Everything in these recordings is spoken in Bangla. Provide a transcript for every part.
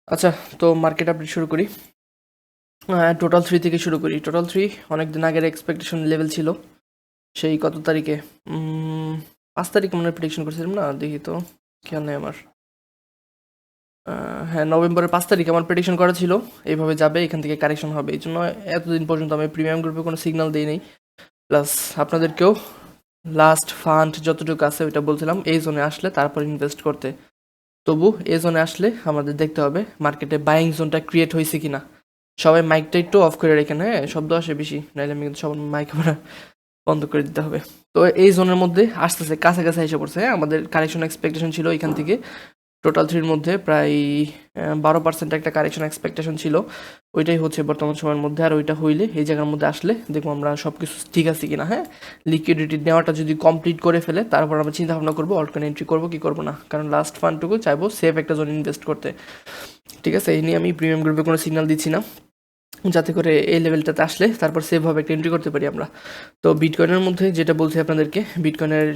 আচ্ছা, তো মার্কেট আপডেট শুরু করি। টোটাল থ্রি থেকে শুরু করি। টোটাল থ্রি অনেক দিন আগের এক্সপেকটেশন লেভেল ছিল। সেই কত তারিখে, 5 তারিখ মনে হয় প্রেডিকশন করছিলাম না, দেখি তো খেয়াল নেই আমার। হ্যাঁ, নভেম্বরের 5 তারিখে আমার প্রেডিকশন করা ছিল এইভাবে যাবে, এখান থেকে কারেকশন হবে। এই জন্য এতদিন পর্যন্ত আমি প্রিমিয়াম গ্রুপে কোনো সিগন্যাল দিই নেই। প্লাস আপনাদেরকেও লাস্ট ফান্ড যতটুকু আছে ওইটা বলছিলাম এই জোনে আসলে তারপর ইনভেস্ট করতে। তবু এই জোনে আসলে আমাদের দেখতে হবে মার্কেটে বাইং জোনটা ক্রিয়েট হয়েছে কিনা। সবাই মাইকটা একটু অফ করে রেখেন, হ্যাঁ, শব্দ আসে বেশি, নাইলে আমি কিন্তু সব মাইক আমরা বন্ধ করে দিতে হবে। তো এই জোনের মধ্যে আসতেছে, কাছাকাছি এসে পড়ছে। হ্যাঁ, আমাদের কারেকশন এক্সপেকটেশন ছিল এখান থেকে টোটাল থ্রির মধ্যে প্রায় 12% একটা কারেকশন এক্সপেকটেশন ছিল। ওইটাই হচ্ছে বর্তমান সময়ের মধ্যে। আর ওইটা হইলে এই জায়গার মধ্যে আসলে দেখবো আমরা সব কিছু ঠিক আছে কিনা। হ্যাঁ, লিকুইডিটি নেওয়াটা যদি কমপ্লিট করে ফেলে তারপর আমরা চিন্তা ভাবনা করবো অল্টকয়েন এন্ট্রি করবো কি করবো না, কারণ লাস্ট ফান্ডটুকু চাইবো সেফ একটা জোন ইনভেস্ট করতে। ঠিক আছে, এই নিয়ে আমি প্রিমিয়াম গ্রুপে কোনো সিগন্যাল দিচ্ছি না, যাতে করে এই লেভেলটাতে আসলে তারপর সেভভাবে একটা এন্ট্রি করতে পারি আমরা। তো বিটকয়েনের মধ্যে যেটা বলছি আপনাদেরকে, বিটকয়েনের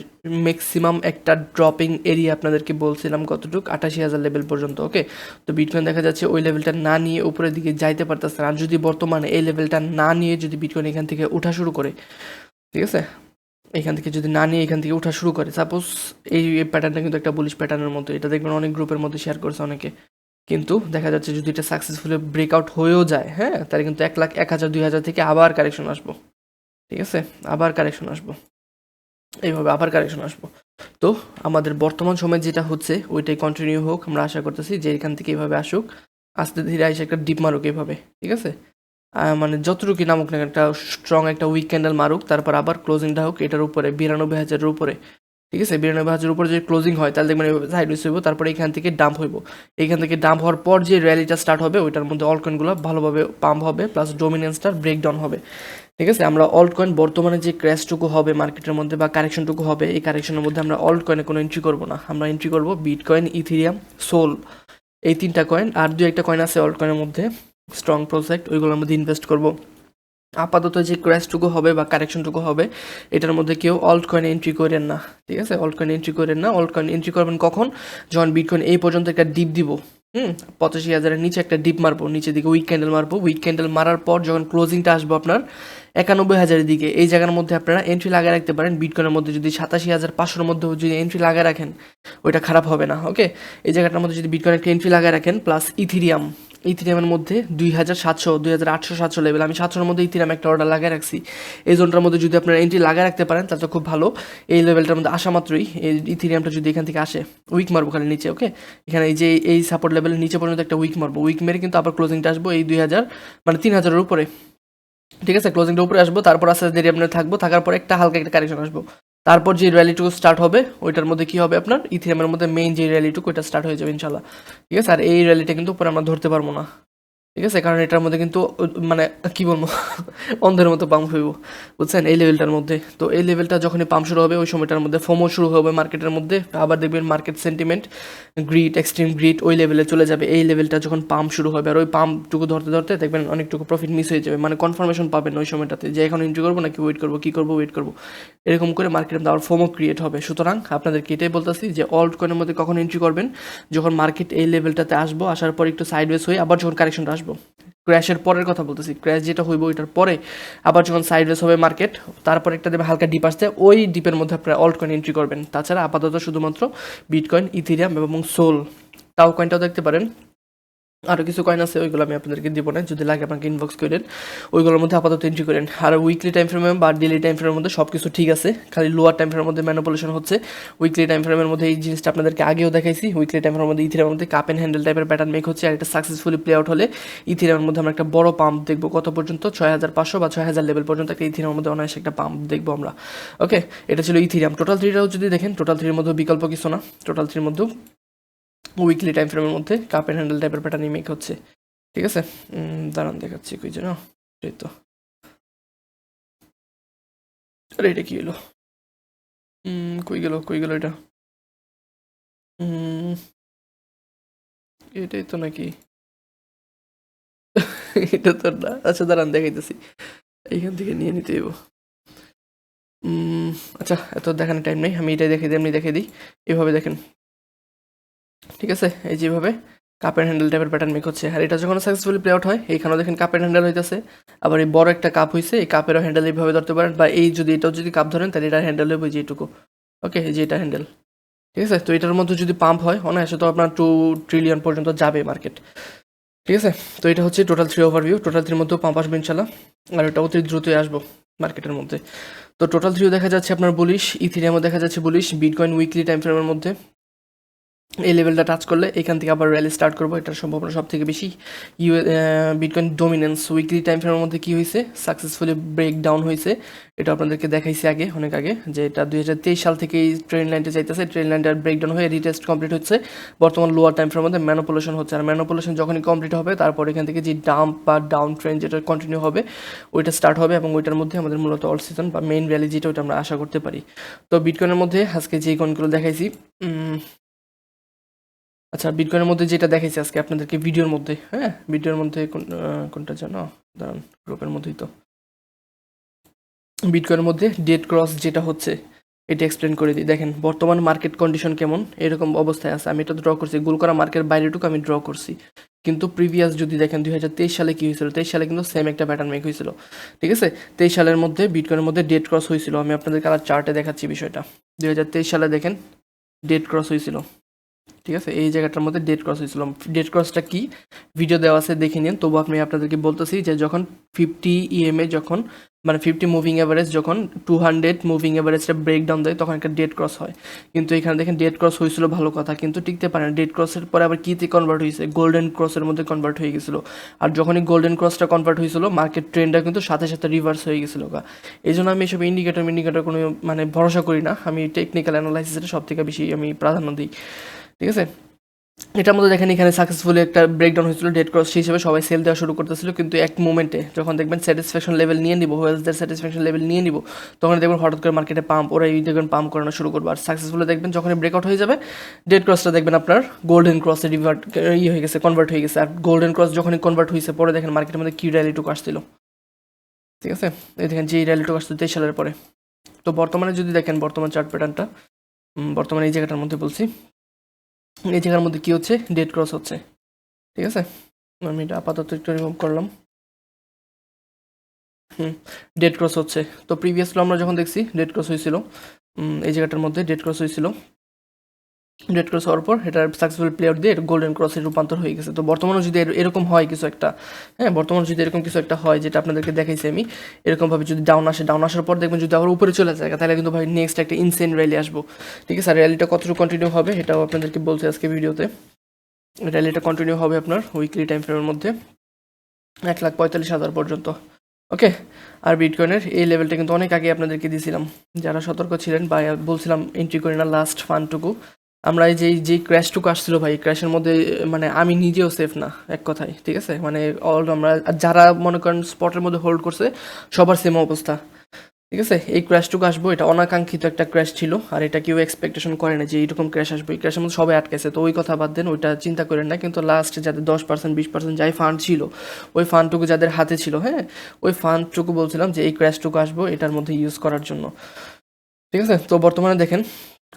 ম্যাক্সিমাম একটা ড্রপিং এরিয়া আপনাদেরকে বলছিলাম কতটুক, 88,000 লেভেল পর্যন্ত। ওকে, তো বিটকয়েন দেখা যাচ্ছে ওই লেভেলটা না নিয়ে উপরের দিকে যাইতে পারতেছে না। আর যদি বর্তমানে এই লেভেলটা না নিয়ে যদি বিটকয়েন এখান থেকে উঠা শুরু করে, ঠিক আছে, এখান থেকে যদি না নিয়ে এখান থেকে উঠা শুরু করে, সাপোজ এই প্যাটার্নটা কিন্তু একটা বুলিশ প্যাটার্নের মতো, এটা দেখবেন অনেক গ্রুপের মধ্যে শেয়ার করছে অনেকে। কিন্তু দেখা যাচ্ছে যদি এটা সাকসেসফুলি ব্রেকআউট হয়েও যায়, হ্যাঁ, তাহলে কিন্তু 1 লাখ, 1,000, 2,000 থেকে আবার কারেকশন আসবো। ঠিক আছে, আবার কারেকশন আসবো, এইভাবে আবার কারেকশন আসবো। তো আমাদের বর্তমান সময় যেটা হচ্ছে ওইটাই কন্টিনিউ হোক, আমরা আশা করতেছি যে এখান থেকে এইভাবে আসুক, আস্তে ধীরে এসে একটা ডিপ মারুক এইভাবে। ঠিক আছে, মানে যতটুকু নামুক না একটা স্ট্রং একটা উইক ক্যান্ডেল মারুক, তারপর আবার ক্লোজিংটা হোক এটার উপরে 92,000-এর উপরে। ঠিক আছে, 92,000 উপরে যদি ক্লোজিং হয় তাহলে দেখবেন সাইড হইব, তারপরে এখান থেকে ডাম্প হইব। এইখান থেকে ডাম্প হওয়ার পর যে র্যালিটা স্টার্ট হবে ওইটার মধ্যে অল কয়েনগুলো ভালোভাবে পাম্প হবে, প্লাস ডোমিনেন্সটার ব্রেকডাউন হবে। ঠিক আছে, আমরা অল্ট কয়েন বর্তমানে যে ক্র্যাশটুকু হবে মার্কেটের মধ্যে বা কারেকশনটুকু হবে, এই কারেকশনের মধ্যে আমরা অল্ট কয়েনে কোনো এন্ট্রি করবো না। আমরা এন্ট্রি করবো বিটকয়েন, ইথেরিয়াম, সোল, এই তিনটা কয়েন। আর দু একটা কয়েন আছে অল্ট কয়েনের মধ্যে স্ট্রং প্রজেক্ট, ওইগুলোর মধ্যে ইনভেস্ট করবো। আপাতত যে ক্র্যাশটুকু হবে বা কারেকশনটুকু হবে এটার মধ্যে কেউ অল্ট কয়েন এন্ট্রি করেন না। ঠিক আছে, অল্ট কয়েন এন্ট্রি করেন না। অল্ট কয়েন এন্ট্রি করবেন কখন, যখন বিটকয়েন এই পর্যন্ত একটা ডিপ দিব, 85,000-এর নিচে একটা ডিপ মারবো, নিচের দিকে উইক ক্যান্ডেল মারবো। উইক ক্যান্ডেল মারার পর যখন ক্লোজিংটা আসবো আপনার 91,000-এর দিকে, এই জায়গার মধ্যে আপনারা এন্ট্রি লাগিয়ে রাখতে পারেন। বিটকয়েনের মধ্যে যদি 87,500-এর মধ্যে যদি এন্ট্রি লাগিয়ে রাখেন ওইটা খারাপ হবে না। ওকে, এই জায়গাটার মধ্যে যদি বিটকয়েন একটা এন্ট্রি লাগিয়ে রাখেন, প্লাস ইথিরিয়াম, ইথিরিয়ামের মধ্যে 2,700, 2,800-700 লেভেল, আমি 700-এর মধ্যে ইথিরিয়াম একটা অর্ডার লাগিয়ে রাখছি। এই জোনটার মধ্যে যদি আপনারা এন্ট্রি লাগিয়ে রাখতে পারেন তাহলে তো খুব ভালো। এই লেভেলটার মধ্যে আসা মাত্রই এই ইথিরিয়ামটা যদি এখান থেকে আসে, উইক মারবো খালি নিচে। ওকে, এখানে এই যে এই সাপোর্ট লেভেলের নিচে পর্যন্ত একটা উইক মারবো, উইক মেরে কিন্তু আবার ক্লোজিংটা আসবো এই 2,000, মানে 3,000-এর উপরে। ঠিক আছে, ক্লোজিংটা উপরে আসবো, তারপর আস্তে আস্তে দেরি আপনার থাকবো, থাকার পর একটা হালকা একটা কারেকশন আসবো। তারপর যে র্যালিটুকু স্টার্ট হবে ওইটার মধ্যে কি হবে, আপনার ইথিরিয়ামের মধ্যে মেইন যে র্যালিটুকু ওইটা স্টার্ট হয়ে যাবে ইনশাল্লাহ। ঠিক আছে, আর এই র্যালিটা কিন্তু পরে আমরা ধরতে পারবো না। ঠিক আছে, কারণ এটার মধ্যে কিন্তু মানে কি বলবো অন্ধের মতো পাম্প হইব, বুঝছেন, এই লেভেলটার মধ্যে। তো এই লেভেলটা যখনই পাম্প শুরু হবে ওই সময়টার মধ্যে ফোমো শুরু হবে মার্কেটের মধ্যে। আবার দেখবেন market sentiment greed, extreme greed ওই লেভেলে চলে যাবে এই লেভেলটা যখন পাম্প শুরু হবে। আর ওই পাম্পটুকু ধরতে ধরতে দেখবেন অনেকটুকু প্রফিট মিস হয়ে যাবে, মানে কনফার্মেশন পাবেন ওই সময়টাতে যে এখন এন্ট্রি করবো নাকি ওয়েট করবো, কী করবো, ওয়েট করবো, এরকম করে মার্কেটের মধ্যে আবার ফোমো ক্রিয়েট হবে। সুতরাং আপনাদেরকে এটাই বলতেছি যে অল্ট কয়েনের মধ্যে কখন এন্ট্রি করবেন, যখন মার্কেট এই লেভেলটাতে আসবো, আসার পর একটু সাইডওয়েজ হয়ে আবার যখন কারেকশনটা আসবো, ক্র্যাশের পরের কথা বলতেছি, ক্র্যাশ যেটা হইব ওইটার পরে আবার যখন সাইডওয়েজ হবে মার্কেট, তারপর একটা দেবে হালকা ডিপ আসতে, ওই ডিপের মধ্যে আপনারা অল্ট কয়েন এন্ট্রি করবেন। তাছাড়া আপাতত শুধুমাত্র বিটকয়েন, ইথেরিয়াম এবং সোল, তাও কয়েনটাও দেখতে পারেন। আরও কিছু কয়েন আছে ওইগুলো আমি আপনাদেরকে দিব না, যদি লাগে আপনাকে ইনবক্স করেন, ওইগুলোর মধ্যে আপাতত এন্ট্রি করেন। আর উইকলি টাইম ফ্রেমে বা ডেলি টাইম ফ্রেমের মধ্যে সব কিছু ঠিক আছে, খালি লোয়ার টাইম ফ্রেমের মধ্যে ম্যানিপুলেশন হচ্ছে। উইকলি টাইম ফ্রেমের মধ্যে এই জিনিসটা আপনাদেরকে আগেও দেখাইছি, উইকলি টাইম ফ্রেমের মধ্যে ইথিরিয়ামের মধ্যে কাপ অ্যান্ড হ্যান্ডেল টাইপের প্যাটার্ন মেক হচ্ছে। আর এটা সাকসেসফুলি প্লে আউট হলে ইথিরিয়ামের মধ্যে আমরা একটা বড় পাম্প দেখবো, কত পর্যন্ত, 6,500 বা 6,000 লেভেল পর্যন্ত একটা ইথিরিয়ামের মধ্যে অনায়াসে একটা পাম্প দেখবো আমরা। ওকে, এটা ছিল ইথিরিয়াম। টোটাল থ্রিটাও যদি দেখেন, টোটাল থ্রির মধ্যেও বিকল্প কিছু না, টোটাল থ্রির মধ্যেও উইকলি টাইম ফ্রেমের মধ্যে কাপ অ্যান্ড হ্যান্ডেল টাইপের প্যাটার্নই মেক হচ্ছে। ঠিক আছে, দাঁড়ান দেখাচ্ছি কই যেন, এই তো, আরে এটা কি হলো, কই গেল, কই গেল এটা, উম, এটাই তো নাকি এটা তো না, আচ্ছা দাঁড়ান দেখাইতেছি, এইখান থেকে নিয়ে নিতে হইব। আচ্ছা, এত দেখানোর টাইম নেই, আমি এটাই দেখে দিই, এমনি দেখে দিই, এভাবে দেখেন। ঠিক আছে, এই যেভাবে কাপের হ্যান্ডেল টাইপের প্যাটার্ন মেক হচ্ছে। আর এটা যখন সাকসেসফুলি প্লে আউট হয়, এইখানেও দেখেন কাপের হ্যান্ডেল হইতেছে। আবার এই বড় একটা কাপ হয়েছে, এই কাপেরও হ্যান্ডেল এইভাবে ধরতে পারেন, বা এই যদি এটাও যদি কাপ ধরেন তাহলে এটার হ্যান্ডেল হবে যেটুকু। ওকে, এই যে এটা হ্যান্ডেল, ঠিক আছে। তো এটার মধ্যে যদি পাম্প হয় অনায়াসে তো আপনার 2 ট্রিলিয়ন পর্যন্ত যাবে মার্কেট, ঠিক আছে। তো এটা হচ্ছে টোটাল 3 ওভারভিউ। টোটাল 3 মধ্যেও পাম্প আসবে ইনশাল্লাহ, আর এটা অতি দ্রুতই আসবো মার্কেটের মধ্যে। তো টোটাল 3 দেখা যাচ্ছে আপনার বুলিশ, ইথেরিয়ামও দেখা যাচ্ছে বুলিশ, বিটকয়েন উইকলি টাইম ফ্রেমের মধ্যে এই লেভেলটা টাচ করলে এখান থেকে আবার র্যালি স্টার্ট করবো, এটার সম্ভাবনা সব থেকে বেশি। বিটকয়েন ডোমিনেন্স উইকলি টাইম ফ্রেমের মধ্যে কী হয়েছে, সাকসেসফুলি ব্রেক ডাউন হয়েছে। এটা আপনাদেরকে দেখাইছি আগে, অনেক আগে, যে এটা 2023 সাল থেকে এই ট্রেন লাইনটা যাইতেছে, ট্রেন লাইনটার ব্রেকডাউন হয়ে রিটেস্ট কমপ্লিট হচ্ছে। বর্তমান লোয়ার টাইম ফ্রেমের মধ্যে ম্যানোপুলেশন হচ্ছে, আর ম্যানোপুলেশন যখনই কমপ্লিট হবে তারপর এখান থেকে যে ডাম্প বা ডাউন ট্রেন যেটা কন্টিনিউ হবে ওইটা স্টার্ট হবে, এবং ওইটার মধ্যে আমাদের মূলত অল সিজন বা মেইন র্যালি যেটা ওইটা আমরা আশা করতে পারি। তো বিটকয়েনের মধ্যে আজকে যে কয়েনগুলো দেখাইছি, আচ্ছা, বিটকয়েনের মধ্যে যেটা দেখাইছি আজকে আপনাদেরকে ভিডিওর মধ্যে, হ্যাঁ ভিডিওর মধ্যে কোনটা জানো, দাঁড়ান, গ্রুপের মধ্যেই তো, বিটকয়েনের মধ্যে ডেট ক্রস যেটা হচ্ছে এটা এক্সপ্লেন করে দিই। দেখেন বর্তমান মার্কেট কন্ডিশন কেমন, এরকম অবস্থায় আছে। আমি এটা ড্র করছি, গোল করা মার্কেট বাইরেটুকু আমি ড্র করছি, কিন্তু প্রিভিয়াস যদি দেখেন 2023 সালে কী হয়েছিল, 23 সালে কিন্তু সেম একটা প্যাটার্ন মেক হয়েছিল, ঠিক আছে। 23 সালের মধ্যে বিটকয়েনের মধ্যে ডেট ক্রস হয়েছিল, আমি আপনাদের কালার চার্টে দেখাচ্ছি বিষয়টা। 2023 সালে দেখেন ডেট ক্রস হয়েছিল, ঠিক আছে। এই জায়গাটার মধ্যে ডেট ক্রস হয়েছিল। ডেট ক্রসটা কি ভিডিও দেওয়া আছে, দেখে নিন। তবু আমি আপনাদেরকে বলতেছি যে যখন 50 ইএমএ যখন মানে 50 মুভিং অ্যাভারেজ যখন 200 মুভিং অ্যাভারেজটা ব্রেকডাউন দেয় তখন একটা ডেট ক্রস হয়। কিন্তু এখানে দেখেন ডেট ক্রস হয়েছিল, ভালো কথা, কিন্তু টিকতে পারে না। ডেট ক্রসের পরে আবার কীতে কনভার্ট হয়েছে, গোল্ডেন ক্রসের মধ্যে কনভার্ট হয়ে গেছিলো। আর যখনই গোল্ডেন ক্রসটা কনভার্ট হয়েছিল মার্কেট ট্রেন্ডটা কিন্তু সাথে সাথে রিভার্স হয়ে গেছিলো। এই জন্য আমি এসব ইন্ডিকেটর কোনো মানে ভরসা করি না, আমি টেকনিক্যাল অ্যানালাইসিসটা সব থেকে বেশি আমি প্রাধান্য দিই, ঠিক আছে। এটার মধ্যে দেখেন এখানে সাকসেসফুলি একটা ব্রেকডাউন হয়েছিল, ডেট ক্রস হিসেবে সবাই সেল দেওয়া শুরু করতেছিল, কিন্তু এক মোমেন্টে যখন দেখবেন স্যাটিসফ্যাকশন লেভেল নিয়ে নিব, হোয়েলসদের স্যাটিসফ্যাকশন লেভেল নিয়ে নিব, তখন দেখবেন হঠাৎ করে মার্কেটে পাম্প, ওরা এই দেখবেন পাম্প করানো শুরু করবে। আর সাকসেসফুলি দেখবেন যখনই ব্রেকআউট হয়ে যাবে ডেট ক্রসটা দেখবেন আপনার গোল্ডেন ক্রসে হয়ে গেছে, কনভার্ট হয়ে গেছে। আর গোল্ডেন ক্রস যখনই কনভার্ট হয়েছে পরে দেখেন মার্কেটের মধ্যে কি র্যালিটুকু আসছিল, ঠিক আছে। এই দেখেন যে র্যালিটুকু আসছিল 23 সালের পরে। তো বর্তমানে যদি দেখেন বর্তমান চার্ট প্যাটার্নটা, বর্তমানে এই জায়গাটার মধ্যে বলছি, এই জায়গার মধ্যে কি হচ্ছে, ডেট ক্রস হচ্ছে, ঠিক আছে। আমি এটা আপাতত একটু রিমুভ করলাম। ডেট ক্রস হচ্ছে। তো প্রিভিয়াসলি আমরা যখন দেখছি ডেট ক্রস হয়েছিল, এই জায়গাটার মধ্যে ডেট ক্রস হয়েছিল, ডেট ক্রস হওয়ার পর এটা সাকসেসফুল প্লে আউট দিয়ে গোল্ডেন ক্রসে রূপান্তর হয়ে গেছে। তো বর্তমানে যদি এরকম হয় কিছু একটা, হ্যাঁ বর্তমানে যদি এরকম কিছু একটা হয় যেটা আপনাদেরকে দেখাইছি আমি, এরকমভাবে যদি ডাউন আসে, ডাউন আসার পর দেখবেন যদি আবার উপরে চলে যায় তাহলে কিন্তু ভাই নেক্সট একটা ইনসেন র্যালি আসবো, ঠিক আছে। আর র্যালিটা কতটুকু কন্টিনিউ হবে এটাও আপনাদেরকে বলছি আজকে ভিডিওতে। র্যালিটা কন্টিনিউ হবে আপনার উইকলি টাইম ফ্রেমের মধ্যে 1,45,000 পর্যন্ত, ওকে। আর বিটকয়েনের এই লেভেলটা কিন্তু অনেক আগে আপনাদেরকে দিয়েছিলাম, যারা সতর্ক ছিলেন বা বলছিলাম এন্ট্রি করি না লাস্ট ফান্ডটুকু। আমরা এই যে ক্র্যাশটুকু আসছিল ভাই, ক্র্যাশের মধ্যে মানে আমি নিজেও সেফ না এক কথায়, ঠিক আছে। মানে আমরা যারা মনে করেন স্পটের মধ্যে হোল্ড করছে সবার সেম অবস্থা, ঠিক আছে। এই ক্র্যাশটুকু আসবো, এটা অনাকাঙ্ক্ষিত একটা ক্র্যাশ ছিল, আর এটা কেউ এক্সপেকটেশন করে না যে এইরকম ক্র্যাশ আসবে। এই ক্র্যাশের মধ্যে সবাই আটকেছে, তো ওই কথা বাদ দেন, ওইটা চিন্তা করেন না। কিন্তু লাস্ট যাদের 10% 20% যাই ফান্ড ছিল, ওই ফান্ডটুকু যাদের হাতে ছিল, হ্যাঁ ওই ফান্ডটুকু বলছিলাম যে এই ক্র্যাশটুকু আসবো এটার মধ্যে ইউজ করার জন্য, ঠিক আছে। তো বর্তমানে দেখেন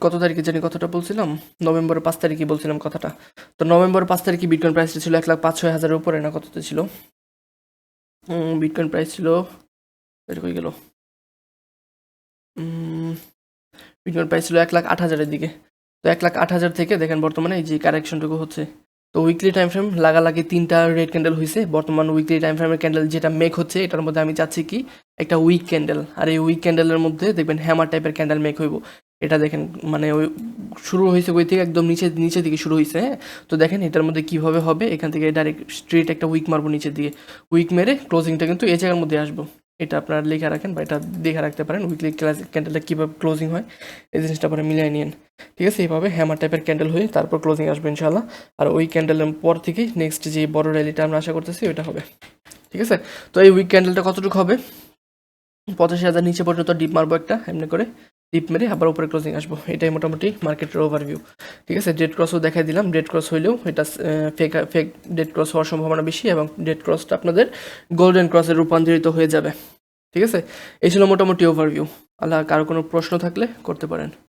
কত তারিখে জানি কথাটা বলছিলাম, নভেম্বরের 5 তারিখে বলছিলাম কথাটা। তো নভেম্বরের 5 তারিখে বিটকয়েন প্রাইসটা ছিল 1,05,000-1,06,000 উপরে, না কততে ছিল বিটকয়েন প্রাইস ছিল, এটা কই গেল, বিটকয়েন প্রাইস ছিল 1,08,000-এর দিকে। তো 1,08,000 থেকে দেখেন বর্তমানে এই যে কারেকশনটুকু হচ্ছে। তো উইকলি টাইম ফ্রেম লাগালাগি 3টা রেড ক্যান্ডেল হয়েছে। বর্তমান উইকলি টাইম ফ্রেমের ক্যান্ডেল যেটা মেক হচ্ছে এটার মধ্যে আমি চাচ্ছি কি একটা উইক ক্যান্ডেল, আর এই উইক ক্যান্ডেলের মধ্যে দেখবেন হ্যামার টাইপের ক্যান্ডেল মেক হইব। এটা দেখেন মানে ওই শুরু হয়েছে ওই থেকে একদম নিচের দিকে শুরু হয়েছে, হ্যাঁ। তো দেখেন এটার মধ্যে কীভাবে হবে, এখান থেকে ডাইরেক্ট স্ট্রেট একটা উইক মারবো নিচের দিকে, উইক মেরে ক্লোজিংটা কিন্তু এই জায়গার মধ্যে আসবো। এটা আপনারা লেখা রাখেন বা এটা দেখে রাখতে পারেন, উইকলি ক্যান্ডেলটা কীভাবে ক্লোজিং হয় এই জিনিসটা পরে মিলিয়ে নিন, ঠিক আছে। এইভাবে হ্যামার টাইপের ক্যান্ডেল হয়ে তারপর ক্লোজিং আসবে ইনশাআল্লাহ। আর ওই ক্যান্ডেলের পর থেকেই নেক্সট যে বড় র্যালিটা আমরা আশা করতেছি ওইটা হবে, ঠিক আছে। তো এই উইক ক্যান্ডেলটা কতটুকু হবে, 85,000 নিচে পর্যন্ত ডিপ মারবো একটা, এমনি করে ডিপ মেরে আবার উপরে ক্লোজিং আসবো। এটাই মোটামুটি মার্কেটের ওভারভিউ, ঠিক আছে। ডেড ক্রসও দেখাই দিলাম, ডেড ক্রস হইলেও এটা ফেক ডেড ক্রস হওয়ার সম্ভাবনা বেশি, এবং ডেড ক্রসটা আপনাদের গোল্ডেন ক্রসে রূপান্তরিত হয়ে যাবে, ঠিক আছে। এই ছিল মোটামুটি ওভারভিউ। আল্লাহ, কারো কোনো প্রশ্ন থাকলে করতে পারেন।